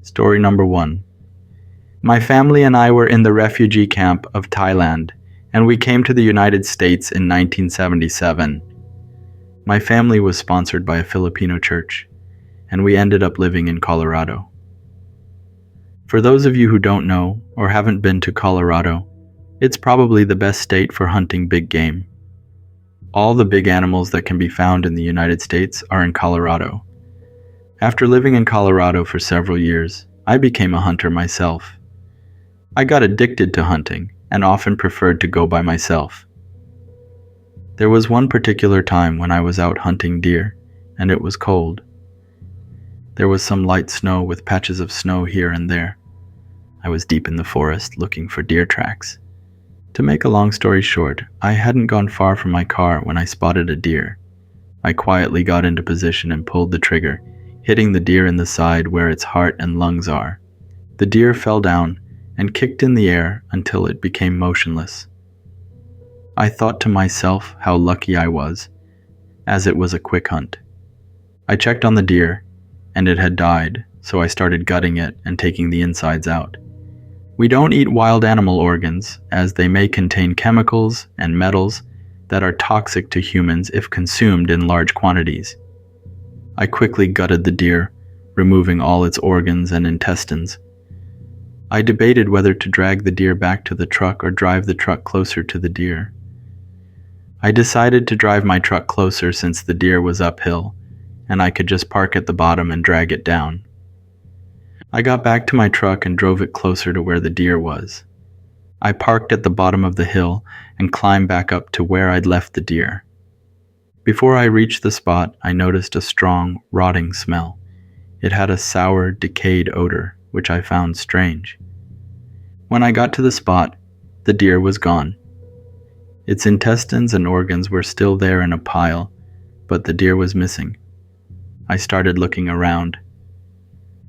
Story number 1. My family and I were in the refugee camp of Thailand, and we came to the United States in 1977. My family was sponsored by a Filipino church, and we ended up living in Colorado. For those of you who don't know or haven't been to Colorado, it's probably the best state for hunting big game. All the big animals that can be found in the United States are in Colorado. After living in Colorado for several years, I became a hunter myself. I got addicted to hunting and often preferred to go by myself. There was one particular time when I was out hunting deer, and it was cold. There was some light snow with patches of snow here and there. I was deep in the forest looking for deer tracks. To make a long story short, I hadn't gone far from my car when I spotted a deer. I quietly got into position and pulled the trigger, hitting the deer in the side where its heart and lungs are. The deer fell down and kicked in the air until it became motionless. I thought to myself how lucky I was, as it was a quick hunt. I checked on the deer, and it had died, so I started gutting it and taking the insides out. We don't eat wild animal organs, as they may contain chemicals and metals that are toxic to humans if consumed in large quantities. I quickly gutted the deer, removing all its organs and intestines. I debated whether to drag the deer back to the truck or drive the truck closer to the deer. I decided to drive my truck closer since the deer was uphill, and I could just park at the bottom and drag it down. I got back to my truck and drove it closer to where the deer was. I parked at the bottom of the hill and climbed back up to where I'd left the deer. Before I reached the spot, I noticed a strong, rotting smell. It had a sour, decayed odor, which I found strange. When I got to the spot, the deer was gone. Its intestines and organs were still there in a pile, but the deer was missing. I started looking around.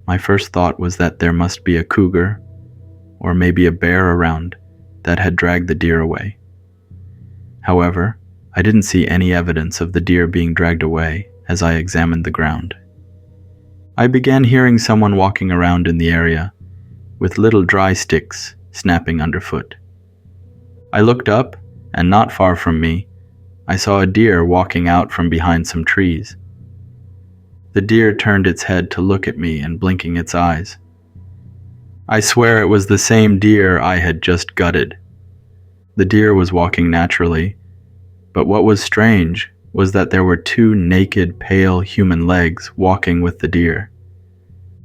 My first thought was that there must be a cougar, or maybe a bear around, that had dragged the deer away. However, I didn't see any evidence of the deer being dragged away as I examined the ground. I began hearing someone walking around in the area, with little dry sticks snapping underfoot. I looked up, and not far from me, I saw a deer walking out from behind some trees. The deer turned its head to look at me and blinking its eyes. I swear it was the same deer I had just gutted. The deer was walking naturally, but what was strange was that there were two naked, pale human legs walking with the deer.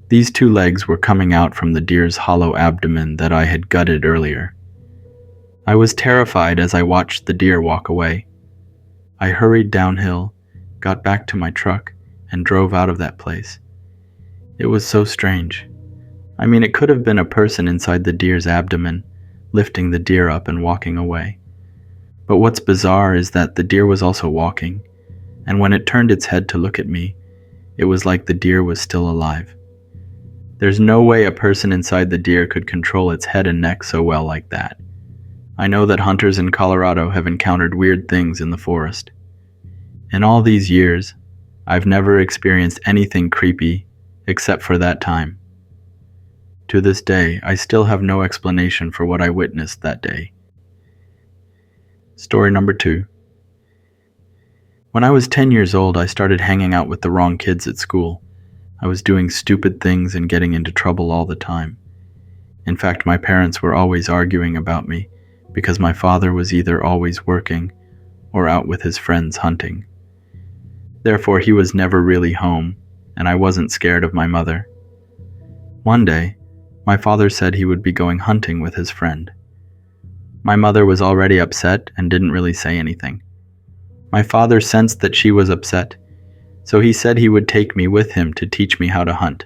These two legs were coming out from the deer's hollow abdomen that I had gutted earlier. I was terrified as I watched the deer walk away. I hurried downhill, got back to my truck, and drove out of that place. It was so strange. I mean, it could have been a person inside the deer's abdomen, lifting the deer up and walking away. But what's bizarre is that the deer was also walking, and when it turned its head to look at me, it was like the deer was still alive. There's no way a person inside the deer could control its head and neck so well like that. I know that hunters in Colorado have encountered weird things in the forest. In all these years, I've never experienced anything creepy except for that time. To this day, I still have no explanation for what I witnessed that day. Story number 2. When I was 10 years old, I started hanging out with the wrong kids at school. I was doing stupid things and getting into trouble all the time. In fact, my parents were always arguing about me because my father was either always working or out with his friends hunting. Therefore, he was never really home, and I wasn't scared of my mother. One day, my father said he would be going hunting with his friend. My mother was already upset and didn't really say anything. My father sensed that she was upset, so he said he would take me with him to teach me how to hunt.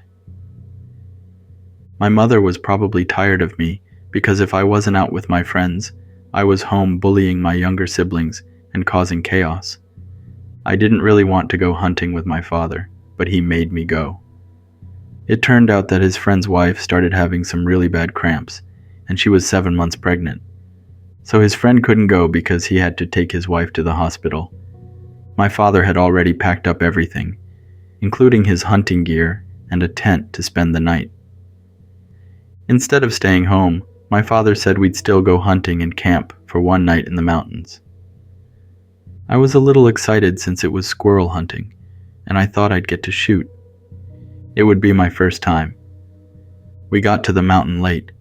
My mother was probably tired of me because if I wasn't out with my friends, I was home bullying my younger siblings and causing chaos. I didn't really want to go hunting with my father, but he made me go. It turned out that his friend's wife started having some really bad cramps, and she was 7 months pregnant. So his friend couldn't go because he had to take his wife to the hospital. My father had already packed up everything, including his hunting gear and a tent to spend the night. Instead of staying home, my father said we'd still go hunting and camp for one night in the mountains. I was a little excited since it was squirrel hunting, and I thought I'd get to shoot. It would be my first time. We got to the mountain late,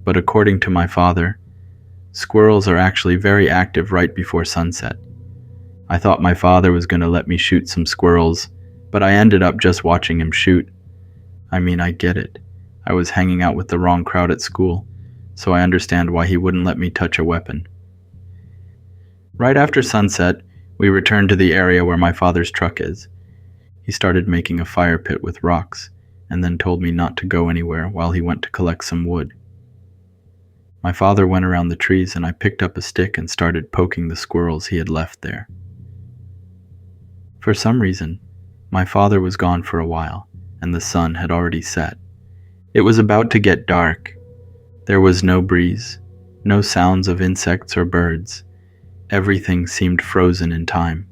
but according to my father, squirrels are actually very active right before sunset. I thought my father was going to let me shoot some squirrels, but I ended up just watching him shoot. I mean, I get it. I was hanging out with the wrong crowd at school, so I understand why he wouldn't let me touch a weapon. Right after sunset, we returned to the area where my father's truck is. He started making a fire pit with rocks, and then told me not to go anywhere while he went to collect some wood. My father went around the trees, and I picked up a stick and started poking the squirrels he had left there. For some reason, my father was gone for a while, and the sun had already set. It was about to get dark. There was no breeze, no sounds of insects or birds. Everything seemed frozen in time.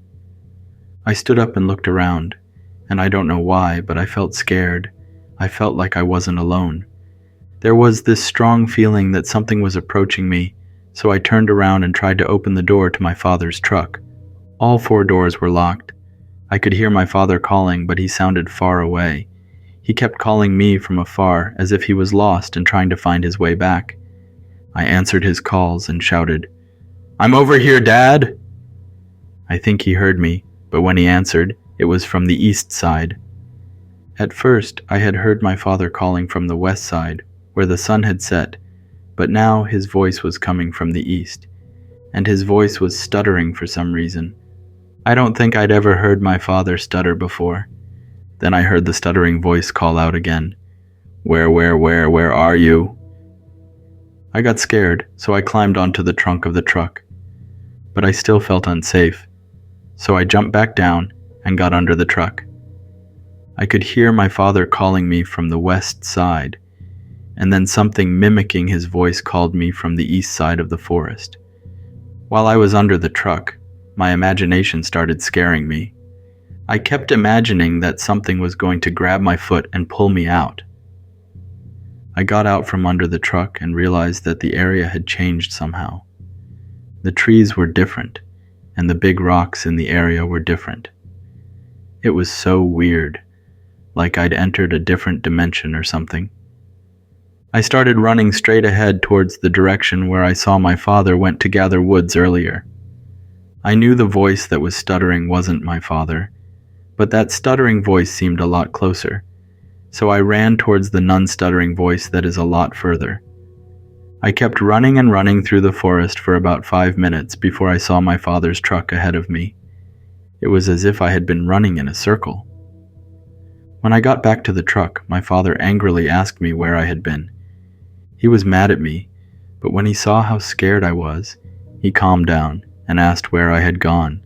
I stood up and looked around, and I don't know why, but I felt scared. I felt like I wasn't alone. There was this strong feeling that something was approaching me, so I turned around and tried to open the door to my father's truck. All 4 doors were locked. I could hear my father calling, but he sounded far away. He kept calling me from afar, as if he was lost and trying to find his way back. I answered his calls and shouted, "I'm over here, Dad!" I think he heard me, but when he answered, it was from the east side. At first, I had heard my father calling from the west side, where the sun had set, but now his voice was coming from the east, and his voice was stuttering for some reason. I don't think I'd ever heard my father stutter before. Then I heard the stuttering voice call out again, where are you?" I got scared, so I climbed onto the trunk of the truck. But I still felt unsafe, so I jumped back down and got under the truck. I could hear my father calling me from the west side, and then something mimicking his voice called me from the east side of the forest. While I was under the truck, my imagination started scaring me. I kept imagining that something was going to grab my foot and pull me out. I got out from under the truck and realized that the area had changed somehow. The trees were different, and the big rocks in the area were different. It was so weird, like I'd entered a different dimension or something. I started running straight ahead towards the direction where I saw my father went to gather woods earlier. I knew the voice that was stuttering wasn't my father, but that stuttering voice seemed a lot closer, so I ran towards the non-stuttering voice that is a lot further. I kept running and running through the forest for about 5 minutes before I saw my father's truck ahead of me. It was as if I had been running in a circle. When I got back to the truck, my father angrily asked me where I had been. He was mad at me, but when he saw how scared I was, he calmed down and asked where I had gone,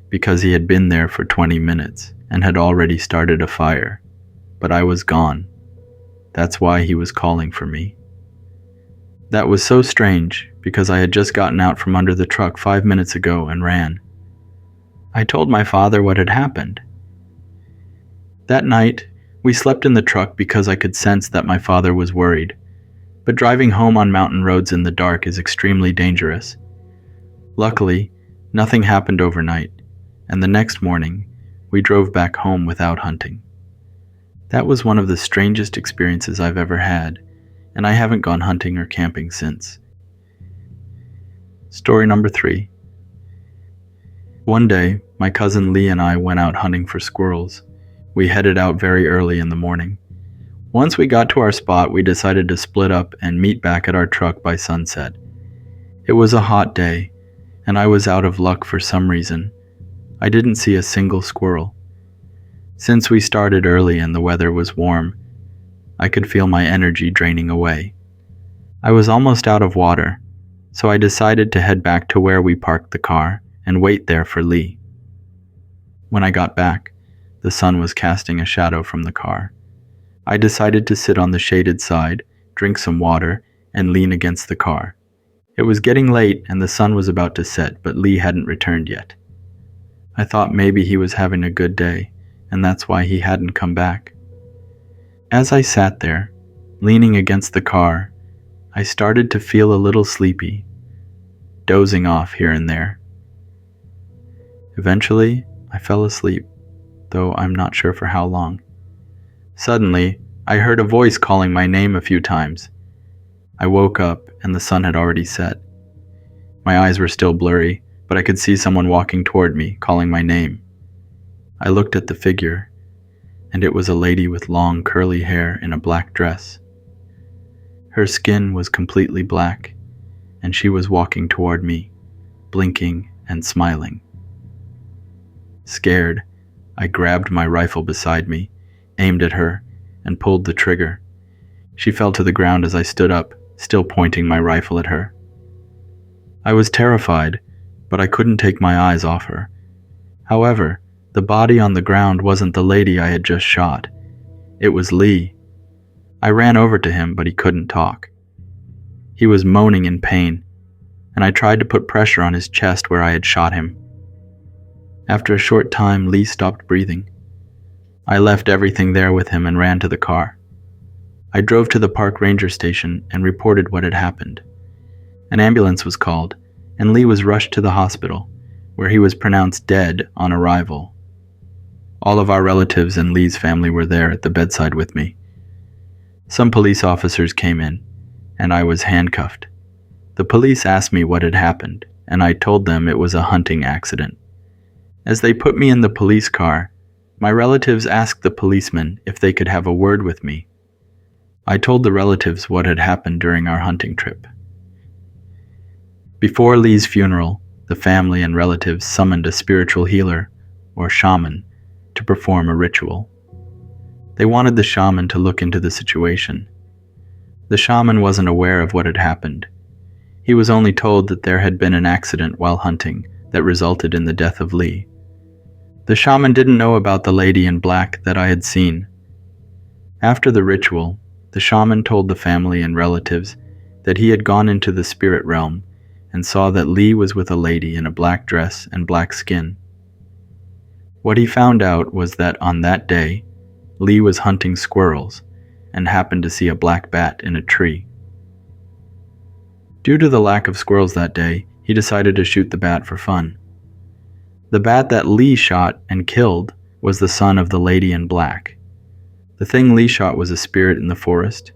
because he had been there for 20 minutes and had already started a fire. But I was gone. That's why he was calling for me. That was so strange, because I had just gotten out from under the truck 5 minutes ago and ran. I told my father what had happened. That night, we slept in the truck because I could sense that my father was worried. But driving home on mountain roads in the dark is extremely dangerous. Luckily, nothing happened overnight, and the next morning, we drove back home without hunting. That was one of the strangest experiences I've ever had, and I haven't gone hunting or camping since. Story number 3. One day, my cousin Lee and I went out hunting for squirrels. We headed out very early in the morning. Once we got to our spot, we decided to split up and meet back at our truck by sunset. It was a hot day, and I was out of luck for some reason. I didn't see a single squirrel. Since we started early and the weather was warm, I could feel my energy draining away. I was almost out of water, so I decided to head back to where we parked the car and wait there for Lee. When I got back, the sun was casting a shadow from the car. I decided to sit on the shaded side, drink some water, and lean against the car. It was getting late and the sun was about to set, but Lee hadn't returned yet. I thought maybe he was having a good day, and that's why he hadn't come back. As I sat there, Leaning against the car, I started to feel a little sleepy, dozing off here and there. Eventually, I fell asleep, though I'm not sure for how long. Suddenly, I heard a voice calling my name a few times. I woke up and the sun had already set. My eyes were still blurry, but I could see someone walking toward me, calling my name. I looked at the figure, and it was a lady with long curly hair in a black dress. Her skin was completely black, and she was walking toward me, blinking and smiling. Scared, I grabbed my rifle beside me, aimed at her, and pulled the trigger. She fell to the ground as I stood up, still pointing my rifle at her. I was terrified, but I couldn't take my eyes off her. However, the body on the ground wasn't the lady I had just shot. It was Lee. I ran over to him, but he couldn't talk. He was moaning in pain, and I tried to put pressure on his chest where I had shot him. After a short time, Lee stopped breathing. I left everything there with him and ran to the car. I drove to the park ranger station and reported what had happened. An ambulance was called, and Lee was rushed to the hospital, where he was pronounced dead on arrival. All of our relatives and Lee's family were there at the bedside with me. Some police officers came in, and I was handcuffed. The police asked me what had happened, and I told them it was a hunting accident. As they put me in the police car, my relatives asked the policeman if they could have a word with me. I told the relatives what had happened during our hunting trip. Before Lee's funeral, the family and relatives summoned a spiritual healer, or shaman, to perform a ritual. They wanted the shaman to look into the situation. The shaman wasn't aware of what had happened. He was only told that there had been an accident while hunting that resulted in the death of Lee. The shaman didn't know about the lady in black that I had seen. After the ritual, the shaman told the family and relatives that he had gone into the spirit realm and saw that Lee was with a lady in a black dress and black skin. What he found out was that on that day, Lee was hunting squirrels and happened to see a black bat in a tree. Due to the lack of squirrels that day, he decided to shoot the bat for fun. The bat that Lee shot and killed was the son of the lady in black. The thing Lee shot was a spirit in the forest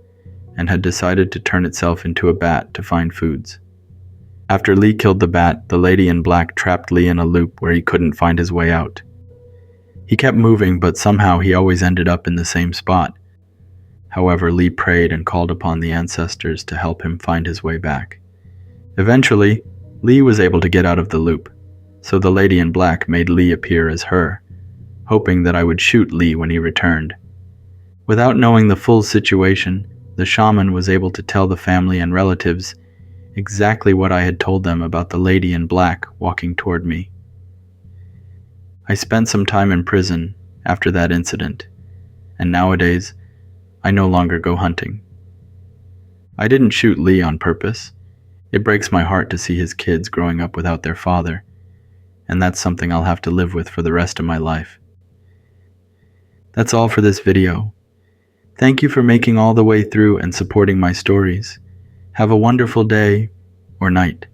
and had decided to turn itself into a bat to find foods. After Lee killed the bat, the lady in black trapped Lee in a loop where he couldn't find his way out. He kept moving, but somehow he always ended up in the same spot. However, Lee prayed and called upon the ancestors to help him find his way back. Eventually, Lee was able to get out of the loop, so the lady in black made Lee appear as her, hoping that I would shoot Lee when he returned. Without knowing the full situation, the shaman was able to tell the family and relatives exactly what I had told them about the lady in black walking toward me. I spent some time in prison after that incident, and nowadays, I no longer go hunting. I didn't shoot Lee on purpose. It breaks my heart to see his kids growing up without their father, and that's something I'll have to live with for the rest of my life. That's all for this video. Thank you for making all the way through and supporting my stories. Have a wonderful day or night.